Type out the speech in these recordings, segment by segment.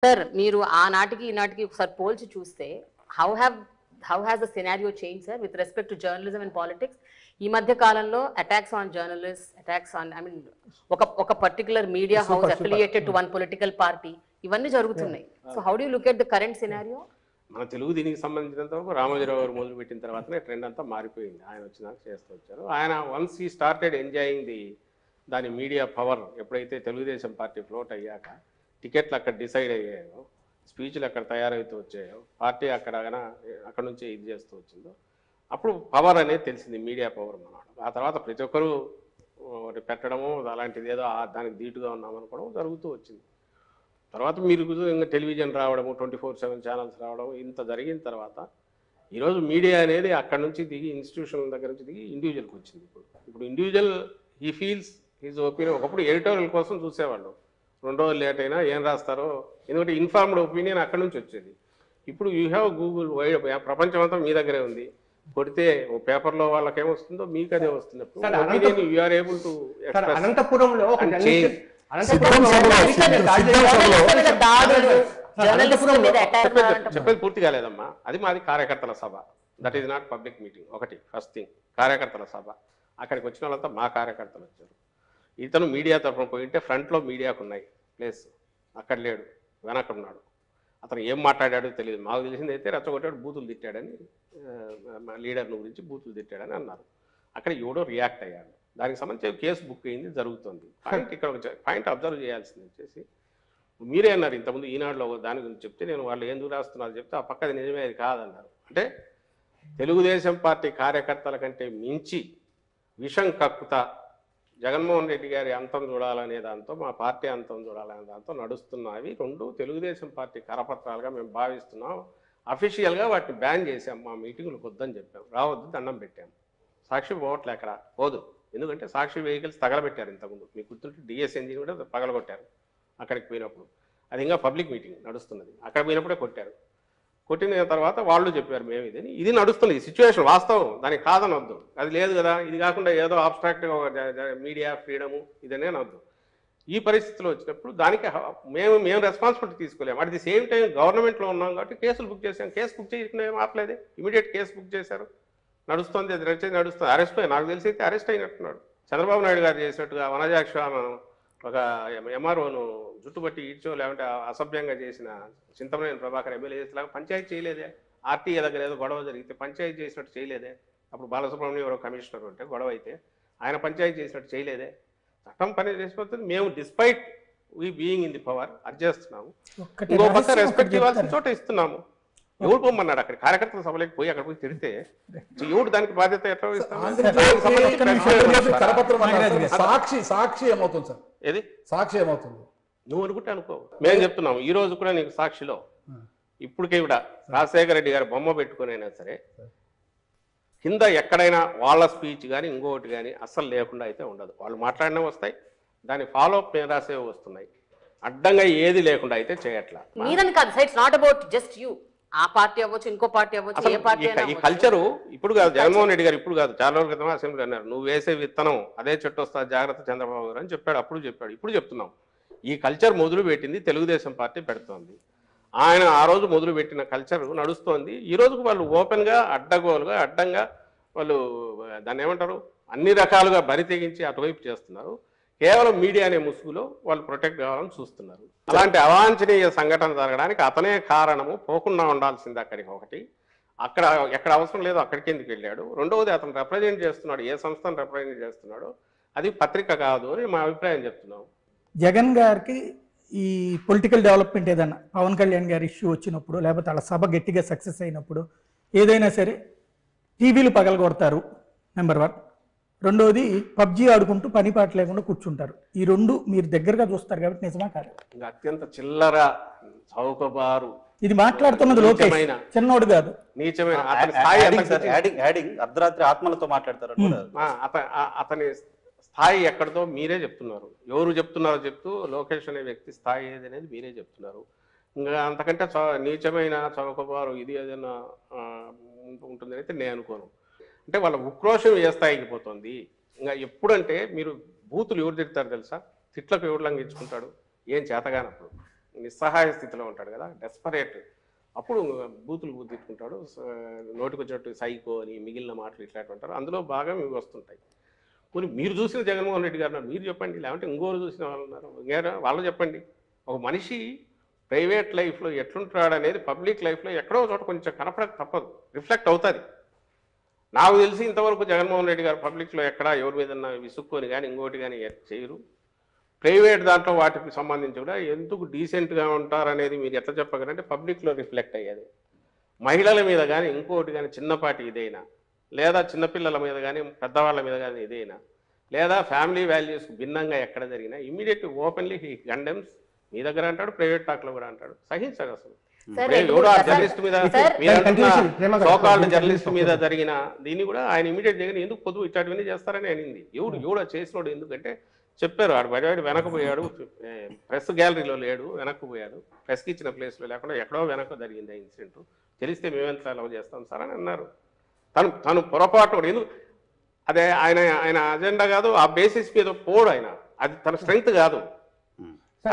Sir మీరు ఆనాటికి ఈనాటికి ఒకసారి పోల్చి చూస్తే how has the scenario change sir with respect to journalism and politics? ఈ మధ్య కాలంలో attacks on journalist, attacks on ఒక particular media house affiliated to one political party, ఇవన్నీ జరుగుతున్నాయి. So how do you look at the current scenario? మన తెలుగు దీనికి సంబంధించినంత వరకు రామోజీరావు గారు మొదలుపెట్టిన తర్వాతనే ట్రెండ్ అంతా మారిపోయింది. ఆయన వచ్చినాక చేస్తూ వచ్చారు. ఆయన వన్స్ ఈ స్టార్టెడ్ ఎంజాయింగ్ దాని మీడియా పవర్ ఎప్పుడైతే తెలుగుదేశం పార్టీ ఫ్లోట్ అయ్యాక టికెట్లు అక్కడ డిసైడ్ అయ్యాయో, స్పీచ్లు అక్కడ తయారవుతూ వచ్చాయో, పార్టీ అక్కడ నుంచి ఇది చేస్తూ వచ్చిందో, అప్పుడు పవర్ అనేది తెలిసింది, మీడియా పవర్ అన్నమాట. ఆ తర్వాత ప్రతి ఒక్కరూ పెట్టడము అలాంటిది ఏదో దానికి ధీటుగా ఉన్నామనుకోవడం జరుగుతూ వచ్చింది. తర్వాత మీరు ఇంకా టెలివిజన్ రావడము, 24/7 ఛానల్స్ రావడం, ఇంత జరిగిన తర్వాత ఈరోజు మీడియా అనేది అక్కడ నుంచి దిగి ఇన్స్టిట్యూషన్ల దగ్గర నుంచి దిగి ఇండివిజువల్కి వచ్చింది. ఇప్పుడు individual he feels his opinion. ఒకప్పుడు ఎడిటోరియల్ కోసం చూసేవాళ్ళు, 2 రోజులు లేట్ అయినా ఏం రాస్తారో, ఎందుకంటే ఇన్ఫార్మ్డ్ ఒపీనియన్ అక్కడ నుంచి వచ్చేది. ఇప్పుడు యూ హ్యావ్ గూగుల్, వైడ్ ప్రపంచం అంతా మీ దగ్గరే ఉంది. కొడితే ఓ పేపర్లో వాళ్ళకి ఏమొస్తుందో మీకు అదే వస్తుంది. అనంతపురంలో చెప్పేది పూర్తి కాలేదమ్మా. అది మాది కార్యకర్తల సభ, that is not public meeting. ఒకటి ఫస్ట్ థింగ్, కార్యకర్తల సభ. అక్కడికి వచ్చిన వాళ్ళంతా మా కార్యకర్తలు వచ్చారు. ఇతను మీడియా తరఫున పోయింటే ఫ్రంట్లో మీడియాకు ఉన్నాయి ప్లేస్, అక్కడ లేడు, వెనకున్నాడు. అతను ఏం మాట్లాడాడో తెలియదు. మాకు తెలిసింది అయితే రెచ్చగొట్టాడు, బూతులు తిట్టాడని, లీడర్ని గురించి బూతులు తిట్టాడని అన్నారు. అక్కడ ఎవడో రియాక్ట్ అయ్యాడు. దానికి సంబంధించి కేసు బుక్ అయింది, జరుగుతుంది. ఇక్కడ ఒక పాయింట్ అబ్జర్వ్ చేయాల్సింది వచ్చేసి, మీరే అన్నారు ఇంతకుముందు ఈనాడులో దాని గురించి చెప్తే, నేను వాళ్ళు ఎందుకు రాస్తున్నారు చెప్తే ఆ పక్కది నిజమే, అది కాదన్నారు. అంటే తెలుగుదేశం పార్టీ కార్యకర్తల కంటే మించి విషం కక్కుతా జగన్మోహన్ రెడ్డి గారి అంతం చూడాలనే దాంతో, మా పార్టీ అంతం చూడాలనే దాంతో నడుస్తున్నవి రెండు తెలుగుదేశం పార్టీ కరపత్రాలుగా మేము భావిస్తున్నాం. అఫీషియల్గా వాటిని బ్యాన్ చేసాం, మా మీటింగులకు వద్దని చెప్పాం, రావద్దు, దండం పెట్టాం. సాక్షి పోవట్లే, అక్కడ పోదు. ఎందుకంటే సాక్షి వెహికల్స్ తగలబెట్టారు ఇంతకుముందు, మీకు గుర్తుంటే డిఎస్ ఇంజిన్ కూడా పగలగొట్టారు అక్కడికి పోయినప్పుడు. అది ఇంకా పబ్లిక్ మీటింగ్ నడుస్తున్నది, అక్కడ పోయినప్పుడే కొట్టారు. కొట్టిన తర్వాత వాళ్ళు చెప్పారు మేము ఇది నడుస్తున్నది సిచ్యువేషన్, వాస్తవం, దానికి కాదనొద్దు. అది లేదు కదా, ఇది కాకుండా ఏదో ఆబ్స్ట్రాక్ట్గా మీడియా ఫ్రీడము ఇదనే అనొద్దు. ఈ పరిస్థితిలో వచ్చినప్పుడు దానికి మేము రెస్పాన్సిబిలిటీ తీసుకోలేము. అట్ ది సేమ్ టైం గవర్నమెంట్లో ఉన్నాం కాబట్టి కేసులు బుక్ చేసాం. కేసు బుక్ చేయకుండా ఏం ఆపలేదే, ఇమీడియట్ కేసు బుక్ చేశారు, నడుస్తుంది. అది నడుస్తుంది. అరెస్ట్ నాకు తెలిసి అయితే అరెస్ట్ అయినట్టున్నాడు. చంద్రబాబు నాయుడు గారు చేసినట్టుగా వనజాక్ష ఒక ఎంఆర్ఓను జుట్టుబట్టి ఈడ్చో, లేకుంటే అసభ్యంగా చేసిన చింతమనేని ప్రభాకర్ ఎమ్మెల్యే చేసేలాగా పంచాయతీ చేయలేదే. ఆర్టీఏ దగ్గర ఏదో గొడవ జరిగితే పంచాయతీ చేసినట్టు చేయలేదే. అప్పుడు బాలసుబ్రహ్మణ్యం ఎవరో కమిషనర్ ఉంటే గొడవ అయితే ఆయన పంచాయతీ చేసినట్టు చేయలేదే. చట్టం పని చేసిపోతుంది. మేము despite we being in the power అది చేస్తున్నాము. ఇంకో పక్క రెస్పెక్ట్ ఇవ్వాల్సిన చోట ఇస్తున్నాము. ఎవడు పొమ్మన్నాడు అక్కడ కార్యకర్తల సభలోకి పోయి అక్కడ పోయి తిడితే ఎవడు దానికి బాధ్యత ఎట్లా సాక్షి ఏమవుతుంది సార్? ఏది సాక్షి ఏమవుతుంది నువ్వు అనుకుంటే అనుకో. మేము చెప్తున్నాము ఈ రోజు కూడా నీకు సాక్షిలో ఇప్పటికే కూడా రాజశేఖర రెడ్డి గారి బొమ్మ పెట్టుకుని అయినా సరే కింద ఎక్కడైనా వాళ్ళ స్పీచ్ కానీ ఇంకొకటి కానీ అస్సలు లేకుండా అయితే ఉండదు. వాళ్ళు మాట్లాడినా వస్తాయి, దాని ఫాలోఅప్ మీద రాసేవి వస్తున్నాయి. అడ్డంగా ఏది లేకుండా అయితే చేయట్లా. మీరని కాదు sir, it's not about just you. ఆ పార్టీ అవ్వచ్చు, ఇంకో పార్టీ అవ్వచ్చు, ఏ పార్టీ అయినా. ఈ కల్చరు ఇప్పుడు కాదు, జగన్మోహన్ రెడ్డి గారు ఇప్పుడు కాదు, చాలా రోజుల క్రితం అసెంబ్లీ అన్నారు, నువ్వు వేసే విత్తనం అదే చెట్టు వస్తా, జాగ్రత్త చంద్రబాబు గారు అని చెప్పాడు. అప్పుడు చెప్పాడు, ఇప్పుడు చెప్తున్నాం. ఈ కల్చర్ మొదలు పెట్టింది తెలుగుదేశం పార్టీ పెడుతోంది. ఆయన ఆ రోజు మొదలు పెట్టిన కల్చర్ నడుస్తోంది. ఈ రోజుకు వాళ్ళు ఓపెన్గా అడ్డగోలుగా అడ్డంగా వాళ్ళు దాన్ని ఏమంటారు అన్ని రకాలుగా బరి తెగించి అటువైపు చేస్తున్నారు. కేవలం మీడియా అనే ముసుగులో వాళ్ళు ప్రొటెక్ట్ కావాలని చూస్తున్నారు. అలాంటి అవాంఛనీయ సంఘటన జరగడానికి అతనే కారణము, పోకుండా ఉండాల్సింది అక్కడికి. ఒకటి, అక్కడ ఎక్కడ అవసరం లేదో అక్కడికి ఎందుకు వెళ్ళాడు. రెండవది, అతను రిప్రజెంట్ చేస్తున్నాడు, ఏ సంస్థను రిప్రజెంట్ చేస్తున్నాడో అది పత్రిక కాదు అని మా అభిప్రాయం చెప్తున్నాం. జగన్ గారికి ఈ పొలిటికల్ డెవలప్మెంట్ ఏదైనా పవన్ కళ్యాణ్ గారి ఇష్యూ వచ్చినప్పుడు, లేకపోతే వాళ్ళ సభ గట్టిగా సక్సెస్ అయినప్పుడు ఏదైనా సరే టీవీలు పగలగొడతారు నెంబర్ 1. రెండోది పబ్జీ ఆడుకుంటూ పని పాట లేకుండా కూర్చుంటారు. ఈ రెండు మీరు దగ్గరగా చూస్తారు కాబట్టి నిజమా కాదు? అత్యంత చిల్లర చౌకబారు ఇది మాట్లాడుతున్నది లోకేష్, చిన్నోడు కాదు, నీచమైన అర్ధరాత్రి ఆత్మలతో మాట్లాడతారు. అతని స్థాయి ఎక్కడితో మీరే చెప్తున్నారు. ఎవరు చెప్తున్నారో చెప్తూ లోకేష్ అనే వ్యక్తి స్థాయి ఏది అనేది మీరే చెప్తున్నారు. ఇంకా అంతకంటే నీచమైన చౌకబారు ఇది ఏదైనా ఉంటుందని అయితే నేను అనుకోను. అంటే వాళ్ళ ఉక్రోషం ఏ స్థాయికి పోతుంది. ఇంకా ఎప్పుడంటే మీరు బూతులు ఎవరు తిడతారు తెలుసా? తిట్లకు ఎవరు లంఘించుకుంటాడు? ఏం చేతగానప్పుడు నిస్సహాయ స్థితిలో ఉంటాడు కదా, డెస్పరేట్. అప్పుడు బూతులు తిట్టుకుంటాడు, నోటికి వచ్చినట్టు సైకో అని మిగిలిన మాటలు ఇట్లాంటి ఉంటారు. అందులో బాగా ఇవి వస్తుంటాయి. పోనీ మీరు చూసిన జగన్మోహన్ రెడ్డి గారు మీరు చెప్పండి, లేదంటే ఇంకోరు చూసిన వాళ్ళు ఉన్నారు వాళ్ళు చెప్పండి. ఒక మనిషి ప్రైవేట్ లైఫ్లో ఎట్లుంటాడు అనేది పబ్లిక్ లైఫ్లో ఎక్కడో చోట కొంచెం కనపడక తప్పదు, రిఫ్లెక్ట్ అవుతుంది. నాకు తెలిసి ఇంతవరకు జగన్మోహన్ రెడ్డి గారు పబ్లిక్లో ఎక్కడా ఎవరి మీద విసుక్కొని కానీ ఇంకోటి కానీ చేయరు. ప్రైవేట్ దాంట్లో వాటికి సంబంధించి కూడా ఎందుకు డీసెంట్గా ఉంటారనేది మీరు ఎట్లా చెప్పగలంటే పబ్లిక్లో రిఫ్లెక్ట్ అయ్యేది. మహిళల మీద కానీ ఇంకోటి కానీ చిన్నపాటి ఇదైనా, లేదా చిన్నపిల్లల మీద కానీ పెద్దవాళ్ళ మీద కానీ ఇదైనా, లేదా ఫ్యామిలీ వాల్యూస్ భిన్నంగా ఎక్కడ జరిగినా ఇమ్మీడియట్ ఓపెన్లీ హీ కండెమ్స్. మీ దగ్గర అంటాడు, ప్రైవేట్ టాక్లో కూడా అంటాడు. సహించాడు అసలు. ఎవడో జర్నలిస్ట్ మీద సోకాల్డ్ జర్నలిస్ట్ మీద జరిగిన దీన్ని కూడా ఆయన ఇమీడియట్ దగ్గర ఎందుకు పొద్దు ఇట్లాంటివన్నీ చేస్తారని అనింది. ఎవడు చేసినోడు ఎందుకంటే చెప్పారు, ఆడు బయట వెనకపోయాడు, ప్రెస్ గ్యాలరీలో లేడు, వెనక్కిపోయాడు, ప్రెస్కి ఇచ్చిన ప్లేస్లో లేకుండా ఎక్కడో వెనక జరిగింది ఆ ఇన్సిడెంట్. తెలిస్తే మేమెంత అలవ్ చేస్తాం సార్ అని అన్నారు. తను పొరపాటు ఎందుకు అదే ఆయన అజెండా కాదు, ఆ బేసిస్ మీద పోడు ఆయన. అది తన స్ట్రెంగ్త్ కాదు.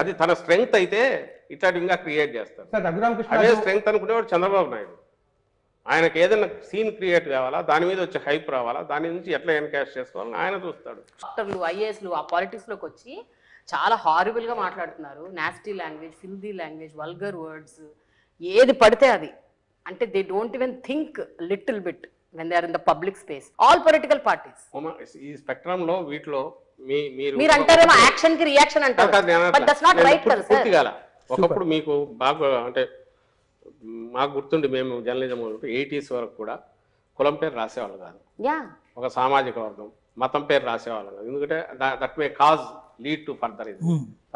అది తన స్ట్రెంగ్త్ అయితే ఇట్లాంటి ఇంకా క్రియేట్ చేస్తారు. అదే స్ట్రెంగ్త్ అనుకునేవాడు చంద్రబాబు నాయుడు. ఆయనకు ఏదైనా సీన్ క్రియేట్ కావాలా, దాని మీద వచ్చే హైప్ రావాలా, దాని నుంచి ఎట్లా ఎన్కాష్ చేసుకోవాలని ఆయన చూస్తాడు. డాక్టర్లు ఐఏఎస్లు ఆ పాలిటిక్స్లోకి వచ్చి చాలా హారిబుల్గా మాట్లాడుతున్నారు. Nasty language, filthy language, vulgar words, ఏది పడితే అది. అంటే they don't even think little bit when they are in the public space. All political parties. ఈ స్పెక్ట్రంలో వీటిలో మీరు అంటారేమో యాక్షన్ కి రియాక్షన్ అంటారు, బట్ దట్స్ నాట్ రైట్ కదా సార్. పూర్తిగా ఒకప్పుడు మీకు బాగా అంటే మాకు గుర్తుండి మేము జర్నలిజం 80s వరకు కూడా కులం పేరు రాసేవాళ్ళు కాదు, ఒక సామాజిక వర్గం మతం పేరు రాసేవాళ్ళు కాదు. ఎందుకంటే that may cause lead to further ఇది.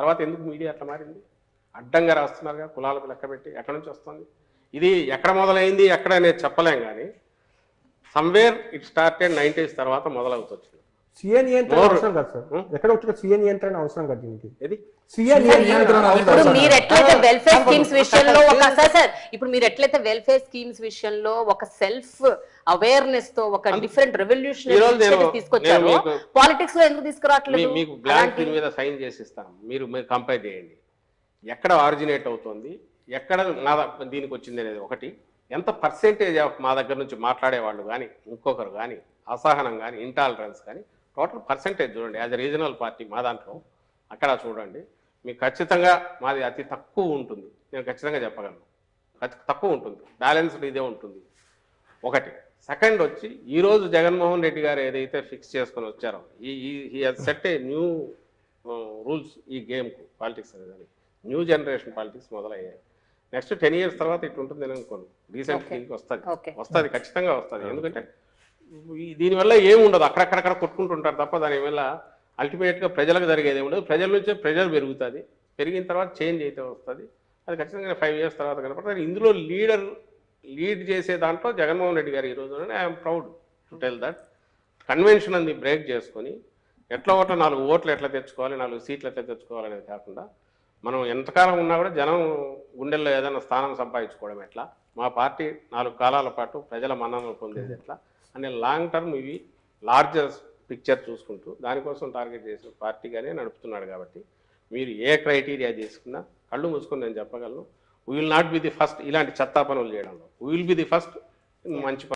తర్వాత ఎందుకు మీడియా అట్లా మారింది? అడ్డంగా రాస్తున్నారుగా కులాలకు లెక్క పెట్టి. ఎక్కడి నుంచి వస్తుంది ఇది? ఎక్కడ మొదలైంది ఎక్కడ అనేది చెప్పలేం, కానీ సమ్వేర్ ఇట్ స్టార్టెడ్ 90s తర్వాత మొదలవుతుంది. సీఏ నియంత్రణ అవసరం కాదు సార్, ఎక్కడ వచ్చిన సీఏ నియంత్రణ అవసరం కాదు దీనికి. ఇది ఇప్పుడు మీరు ఎట్లయితే వెల్ఫేర్ స్కీమ్స్ విషయంలో ఇప్పుడు మీరు ఎట్లయితే వెల్ఫేర్ స్కీమ్స్ విషయంలో ఒక సెల్ఫ్ అవేర్నెస్ తో ఒక డిఫరెంట్ రెవల్యూషనరీ తీసుకొచ్చారు, పాలిటిక్స్ లో ఎందుకు తీసుకురావట్లేదు? మీకు బ్లాంక్ దీని మీద సైన్ చేసి ఇస్తాను, మీరు కంపేర్ చేయండి. ఎక్కడ ఆరిజినేట్ అవుతుంది, ఎక్కడ దీనికి వచ్చింది అనేది ఒకటి. ఎంత పర్సెంటేజ్ ఆఫ్ మా దగ్గర నుంచి మాట్లాడేవాళ్ళు కానీ ఇంకొకరు కానీ అసహనం కానీ ఇంటాలరెన్స్ కానీ టోటల్ పర్సెంటేజ్ చూడండి. యాజ్ ఎ రీజనల్ పార్టీ మా దాంట్లో అక్కడ చూడండి, మీకు ఖచ్చితంగా మాది అతి తక్కువ ఉంటుంది. నేను ఖచ్చితంగా చెప్పగలను, తక్కువ ఉంటుంది, బ్యాలెన్స్డ్ ఇదే ఉంటుంది ఒకటి. సెకండ్ వచ్చి ఈరోజు జగన్మోహన్ రెడ్డి గారు ఏదైతే ఫిక్స్ చేసుకొని వచ్చారో ఈ సెట్ ఏ న్యూ రూల్స్ ఈ గేమ్కు, పాలిటిక్స్ అనేది న్యూ జనరేషన్ పాలిటిక్స్ మొదలయ్యాయి. నెక్స్ట్ 10 years తర్వాత ఇటు ఉంటుంది అని అనుకోను, రీసెంట్ థింక్ వస్తుంది ఖచ్చితంగా వస్తుంది. ఎందుకంటే దీనివల్ల ఏమి ఉండదు, అక్కడక్కడక్కడ కొట్టుకుంటుంటారు తప్ప దానివల్ల అల్టిమేట్గా ప్రజలకు జరిగేది ఉండదు. ప్రజల నుంచే ప్రెజర్ పెరుగుతుంది, పెరిగిన తర్వాత చేంజ్ అయితే వస్తుంది. అది ఖచ్చితంగా 5 years తర్వాత కనపడుతుంది. ఇందులో లీడ్ చేసే దాంట్లో జగన్మోహన్ రెడ్డి గారు ఈరోజు I'm proud to tell that convention అని బ్రేక్ చేసుకొని ఎట్లా 4 ఓట్లు ఎట్లా తెచ్చుకోవాలి, 4 సీట్లు ఎట్లా తెచ్చుకోవాలి అనేది కాకుండా మనం ఎంతకాలం ఉన్నా కూడా జనం గుండెల్లో ఏదైనా స్థానం సంపాదించుకోవడం ఎట్లా, మా పార్టీ 4 కాలాల పాటు ప్రజల మన్ననలు పొందేది ఎట్లా అనే లాంగ్ టర్మ్ ఇవి లార్జర్ పిక్చర్ చూసుకుంటూ దానికోసం టార్గెట్ చేసిన పార్టీగానే నడుపుతున్నాడు. కాబట్టి మీరు ఏ క్రైటీరియా తీసుకున్నా కళ్ళు మూసుకొని నేను చెప్పగలను, we will not be the first ఇలాంటి చెత్తా పనులు చేయడంలో, we will be the first మంచి